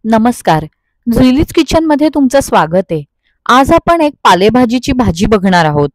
नमस्कार. झुईलीज किचन मध्ये तुमचं स्वागत आहे. आज आपण एक पालेभाजीची भाजी बघणार आहोत.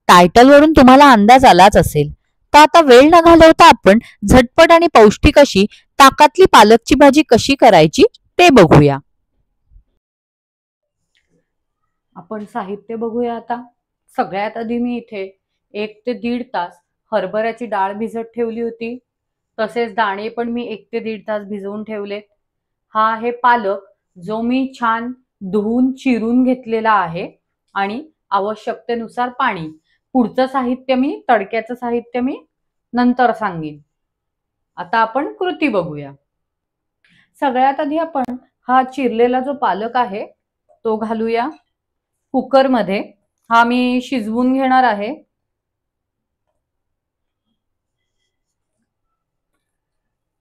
टायटल वरून तुम्हाला अंदाज आलाच असेल. तर आता वेळ न घालवता आपण झटपट आणि पौष्टिक अशी ताकातली पालकची भाजी कशी करायची ते बघूया. आपण साहित्य बघूया आता. सगळ्यात आधी मी इथे 1 ते 1.5 तास हरभऱ्याची डाळ भिजत ठेवली होती. तसेच दाणे पण मी 1 ते 1.5 तास भिजवून ठेवलेत. हा आहे पालक, जो मी छान धुवून चिरून घेतलेला आहे आणि आवश्यकतेनुसार पाणी. पुढचं साहित्य मी तडक्याचं साहित्य मी नंतर सांगेन. आता आपण कृती बघूया. सगळ्यात आधी आपण हा चिरलेला जो पालक आहे तो घालूया कुकर मध्ये. हा मी शिजवून घेणार आहे.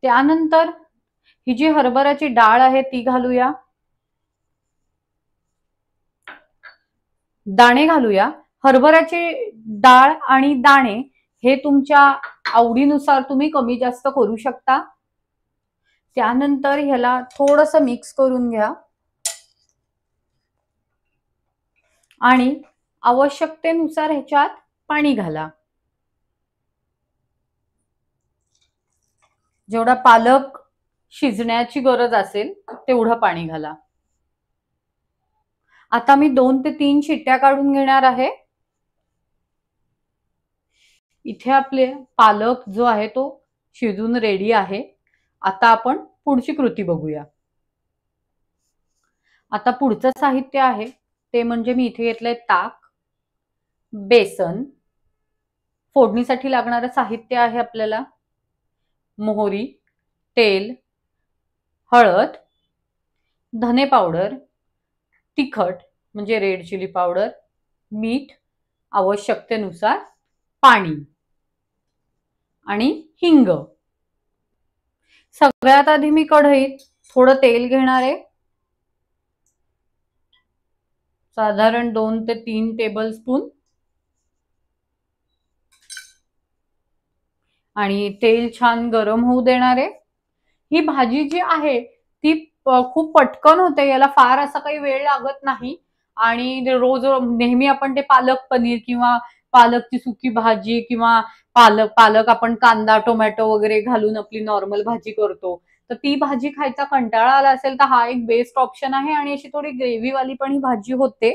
त्यानंतर ही जी हरभऱ्याची डाळ आहे ती घालूया. दाणे घालूया. हरभऱ्याची डाळ आणि दाणे हे तुमच्या आवडीनुसार तुम्ही कमी जास्त करू शकता. त्यानंतर ह्याला थोडंसं मिक्स करून घ्या आणि आवश्यकतेनुसार ह्याच्यात पाणी घाला. जेवढा पालक शिजण्याची गरज असेल तेवढं पाणी घाला. आता मी 2 ते 3 शिट्ट्या काढून घेणार आहे. इथे आपले पालक जो आहे तो शिजून रेडी आहे. आता आपण पुढची कृती बघूया. आता पुढचं साहित्य आहे ते म्हणजे मी इथे घेतलंय ताक, बेसन. फोडणीसाठी लागणारं साहित्य आहे आपल्याला मोहरी, तेल, हळद, धने पावडर, तिखट म्हणजे रेड चिली पावडर, मीठ, आवश्यकतेनुसार पाणी आणि हिंग. सगळ्यात आधी मी कढईत थोडं तेल घेणार आहे. साधारण 2 ते 3 टेबलस्पून. आणि तेल छान गरम होऊ देणार आहे. ही भाजी जी आहे ती खूप पटकन होते. याला फार असा काही वेळ लागत नाही. आणि रोज नेहमी आपण ते पालक पनीर किंवा पालकची सुकी भाजी किंवा पालक आपण कांदा टोमॅटो वगैरे घालून आपली नॉर्मल भाजी करतो. तर ती भाजी खायचा कंटाळा आला असेल तर हा एक बेस्ट ऑप्शन आहे. आणि अशी थोडी ग्रेव्ही वाली पण ही भाजी होते.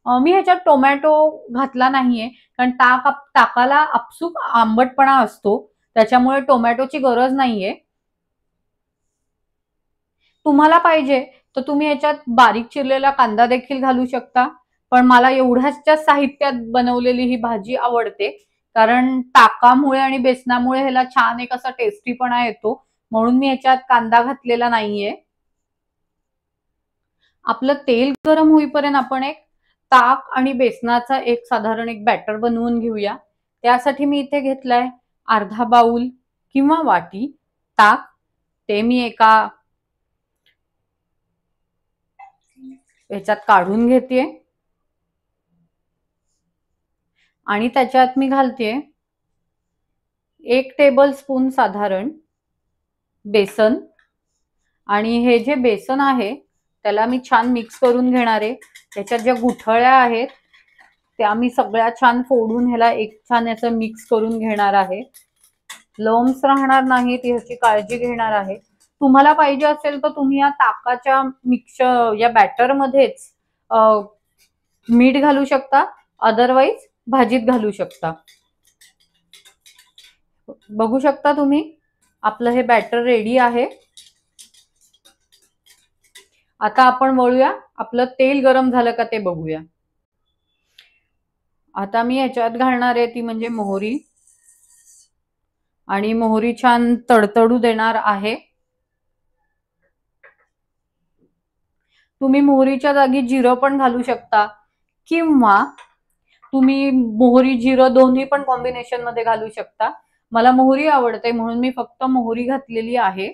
मी ह्याच्यात टोमॅटो घातला नाहीये कारण ताकाला आपसूक आंबटपणा असतो. त्याच्यामुळे टोमॅटोची गरज नाहीये. तुम्हाला पाहिजे तर तुम्ही याच्यात बारीक चिरलेला कांदा देखील घालू शकता. पण मला एवढ्याच्या साहित्यात बनवलेली ही भाजी आवडते कारण ताकामुळे आणि बेसनामुळे ह्याला छान एक असा टेस्टीपणा येतो. म्हणून मी ह्याच्यात कांदा घातलेला नाहीये. आपलं तेल गरम होईपर्यंत आपण एक ताक आणि बेसनाचा साधारण एक बॅटर बनवून घेऊया. त्यासाठी मी इथे घेतलाय अर्धा बाउल किंवा वाटी ताक. ते मी एका ह्याच्यात काढून घेते आणि त्याच्यात मी घालते 1 टेबलस्पून साधारण बेसन. आणि हे जे बेसन आहे त्याला मी छान मिक्स करून घेणार आहे. त्याच्यात ज्या गुठळ्या आहेत त्या मी सगळ्या छान फोडून ह्याला एक छान असं मिक्स करून घेणार आहे. लम्स राहणार नाहीत याची काळजी घेणार आहे. तुम्हाला पाहिजे असेल तर तुम्ही या ताकाच्या मिक्सर या बॅटर मध्येच मीठ घालू शकता. अदरवाईज भाजीत घालू शकता. बघू शकता तुम्ही आपलं हे बॅटर रेडी आहे. आता आपण वळूया. आपलं तेल गरम झालं का ते बघूया. आता मी ह्याच्यात घालणार आहे ती म्हणजे मोहरी. आणि मोहरी छान तडतडू देणार आहे. तुम्ही मोहरीच्या जागी जिरं पण घालू शकता किंवा तुम्ही मोहरी जिरं दोन्ही पण कॉम्बिनेशन मध्ये घालू शकता. मला मोहरी आवडते म्हणून मी फक्त मोहरी घातलेली आहे.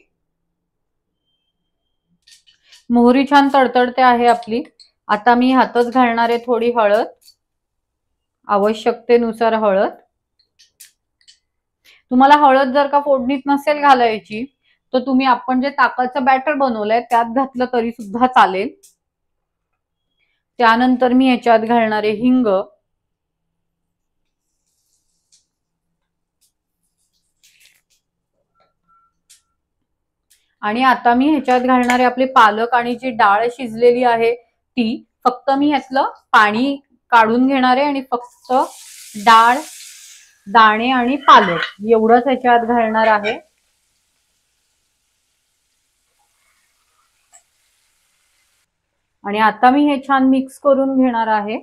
मोहरी छान तडतडते आहे आपली. आता मी ह्यातच घालणार आहे थोडी हळद, आवश्यकतेनुसार हळद. तुम्हाला हळद जर का फोडणीत नसेल घालायची तर तुम्ही आपण जे ताकाचं बॅटर बनवलंय त्यात घातलं तरी सुद्धा चालेल. त्यानंतर मी ह्याच्यात घालणारे हिंग, आणि आता मी ह्याच्यात घालणारे आपले पालक आणि जी डाळ शिजलेली आहे ती, फक्त मी ह्यातलं पाणी काढून घेणार आहे आणि फक्त डाळ, दाणे आणि पालक एवढंच ह्याच्यात घालणार आहे. आणि आता मी हे छान मिक्स करून घेणार आहे.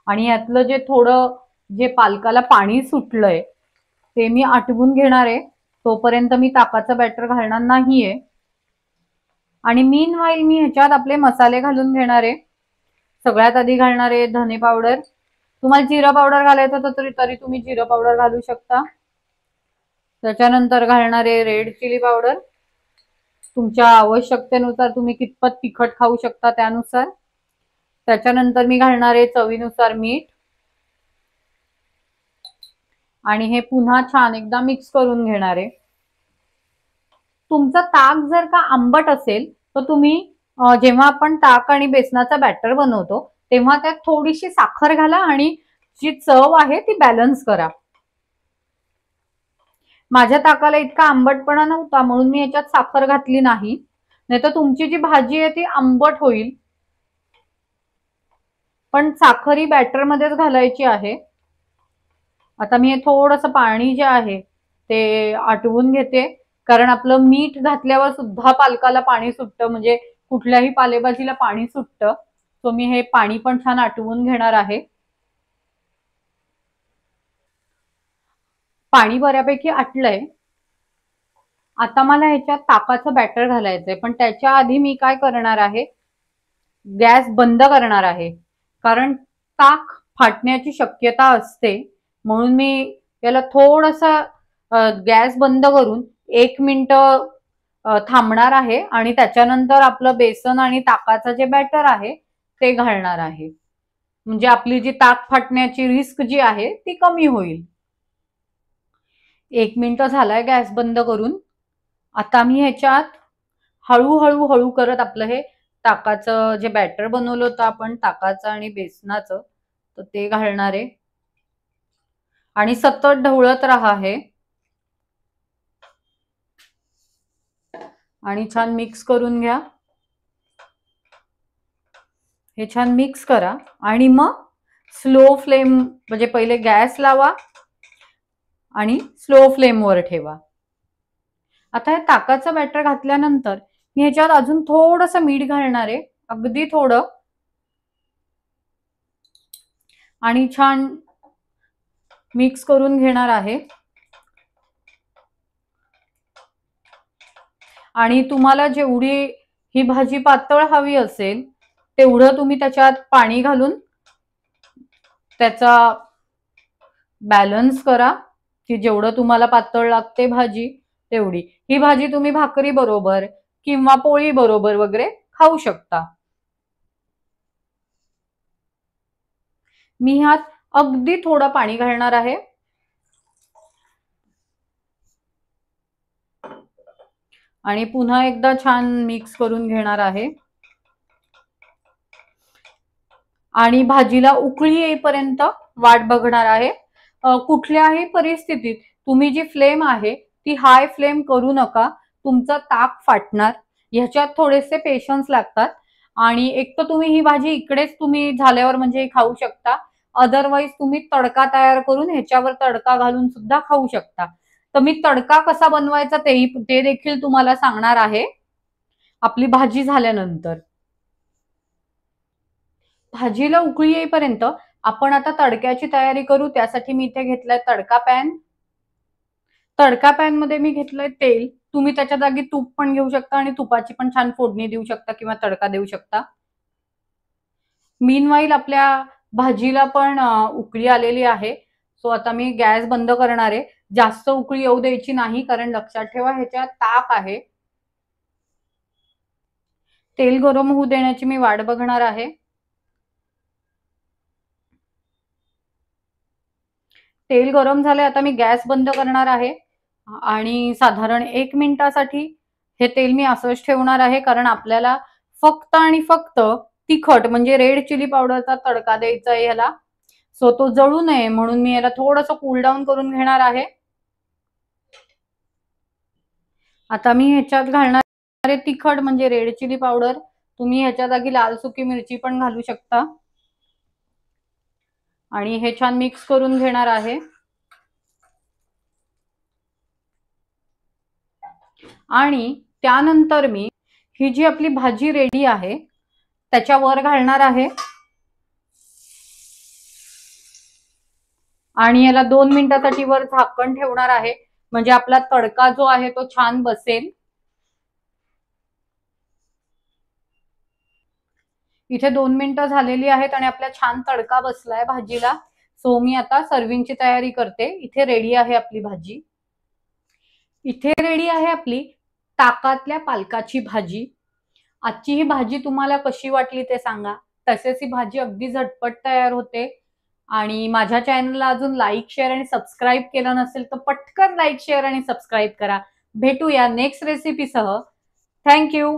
आणि यातलं जे थोडं जे पालकाला पाणी सुटलंय ते मी आटवून घेणार आहे. तोपर्यंत मी ताकाचं बॅटर घालणार नाहीये. आणि मीन व्हाईल मी ह्याच्यात आपले मसाले घालून घेणार आहे. सगळ्यात आधी घालणार आहे धने पावडर. तुम्हाला जिरा पावडर घालायचं तर तरी तुम्ही जिरा पावडर घालू शकता. त्याच्यानंतर घालणार आहे रेड चिली पावडर. तुमच्या आवश्यकतेनुसार तुम्ही कितपत तिखट खाऊ शकता त्यानुसार. त्याच्यानंतर मी घालणार आहे चवीनुसार मीठ. आणि हे पुन्हा छान एकदा मिक्स करून घेणार आहे. तुमचा ताक जर का आंबट असेल तर तुम्ही जेव्हा आपण ताक आणि बेसनाचा बॅटर बनवतो तेव्हा त्यात थोडीशी साखर घाला आणि जी चव आहे ती बॅलन्स करा. माझ्या ताकाला इतका आंबटपणा नव्हता म्हणून मी याच्यात साखर घातली नाही, नाहीतर तुमची जी भाजी आहे ती आंबट होईल. पण साखर ही बॅटर मध्येच घालायची आहे. आता मी थोडंसं पाणी जे आहे ते आटवून घेते, कारण आपलं मीठ घातल्यावर सुद्धा पालकाला पाणी सुटतं, म्हणजे कुठल्याही पालेभाजीला पाणी सुटतं. सो मी हे पाणी पण छान आटवून घेणार आहे. पाणी बऱ्यापैकी आटलंय. आता मला ह्याच्यात ताकाचं बॅटर घालायचंय, पण त्याच्या आधी मी काय करणार आहे, गॅस बंद करणार आहे. कारण ताक फाटण्याची शक्यता असते, म्हणून मी याला थोडंसं गॅस बंद करून 1 मिनिट थांबणार आहे आणि त्याच्यानंतर आपलं बेसन आणि ताकाचं जे बॅटर आहे ते घालणार आहे. म्हणजे आपली जी ताक फाटण्याची रिस्क जी आहे ती कमी होईल. 1 मिनिट झालाय गॅस बंद करून. आता मी ह्याच्यात हळूहळू हळू करत आपलं हे ताकाचं जे बॅटर बनवलं होतं आपण ताकाचं आणि बेसनाचं, तर ते घालणार आहे आणि सतत ढवळत राहा हे. आणि छान मिक्स करून घ्या. हे छान मिक्स करा आणि मग स्लो फ्लेम, म्हणजे पहिले गॅस लावा आणि स्लो फ्लेमवर ठेवा. आता हे ताकाचं बॅटर घातल्यानंतर मी ह्याच्यात अजून थोडंसं मीठ घालणार आहे, अगदी थोडं. आणि छान मिक्स करून घेणार आहे. आणि तुम्हाला जेवढी ही भाजी पातळ हवी असेल तेवढं तुम्ही त्याच्यात पाणी घालून त्याचा बॅलन्स करा, की जेवढं तुम्हाला पातळ लागते भाजी तेवढी. ही भाजी तुम्ही भाकरी बरोबर किंवा पोळी बरोबर वगैरे खाऊ शकता. मी ह्यात अगदी थोडं पाणी घालणार आहे. आणि पुन्हा एकदा छान मिक्स करून घेणार आहे. आणि भाजीला उकळी येईपर्यंत वाट बघणार आहे. कुठल्याही परिस्थितीत तुम्ही जी फ्लेम आहे ती हाय फ्लेम करू नका, तुमचं ताक फाटणार. ह्याच्यात थोडेसे पेशन्स लागतात. आणि एक तर तुम्ही ही भाजी इकडेच तुम्ही झाल्यावर म्हणजे खाऊ शकता, अदरवाईज तुम्ही तडका तयार करून ह्याच्यावर तडका घालून सुद्धा खाऊ शकता. तर मी तडका कसा बनवायचा ते देखील तुम्हाला सांगणार आहे आपली भाजी झाल्यानंतर. भाजीला उकळी येईपर्यंत आपण आता तडक्याची तयारी करू. त्यासाठी मी इथे घेतलाय तडका पॅन. तडका पॅन मध्ये मी घेतलंय तेल. तुम्ही त्याच्या जागी तूप पण घेऊ शकता आणि तुपाची पण छान फोडणी देऊ शकता किंवा तडका देऊ शकता. मीनवाईल आपल्या भाजीला पण उकळी आलेली आहे. सो आता मी गॅस बंद करणार आहे. जास्त उकळी येऊ द्यायची नाही, कारण लक्षात ठेवा ह्याच्यात ताक आहे. तेल गरम होऊ देण्याची मी वाट बघणार आहे. तेल गरम झाले, आता मी गॅस बंद करणार आहे आणि साधारण 1 मिनिटासाठी हे तेल मी असंच ठेवणार आहे, कारण आपल्याला फक्त आणि फक्त तिखट म्हणजे रेड चिली पावडरचा तडका द्यायचा आहे ह्याला. सो तो जळू नये म्हणून मी याला थोडंसं कूल डाऊन करून घेणार आहे. आता मी ह्याच्यात घालणार आहे तिखट म्हणजे रेड चिली पावडर. तुम्ही ह्याच्या जागी लाल सुकी मिरची पण घालू शकता. आणि हे छान मिक्स करून घेणार आहे. आणि त्यानंतर मी ही जी आपली भाजी रेडी आहे त्याच्यावर घालणार आहे आणि याला 2 मिनिटासाठी वर झाकण ठेवणार आहे, म्हणजे आपला तडका जो आहे तो छान बसेल. इथे 2 मिनिटं झालेली आहेत आणि आपला छान तडका बसलाय भाजीला. सो मी आता सर्विंगची तयारी करते. इथे रेडी आहे आपली भाजी. इथे रेडी आहे आपली ताकातल्या पालकाची भाजी. आजची ही भाजी तुम्हाला कशी वाटली ते सांगा. तसेच ही भाजी अगदी झटपट तयार होते. आणि माझ्या चॅनलला अजून लाईक, शेअर आणि सबस्क्राईब केलं नसेल तर पटकन लाईक, शेअर आणि सबस्क्राईब करा. भेटूया नेक्स्ट रेसिपीसह. Thank you.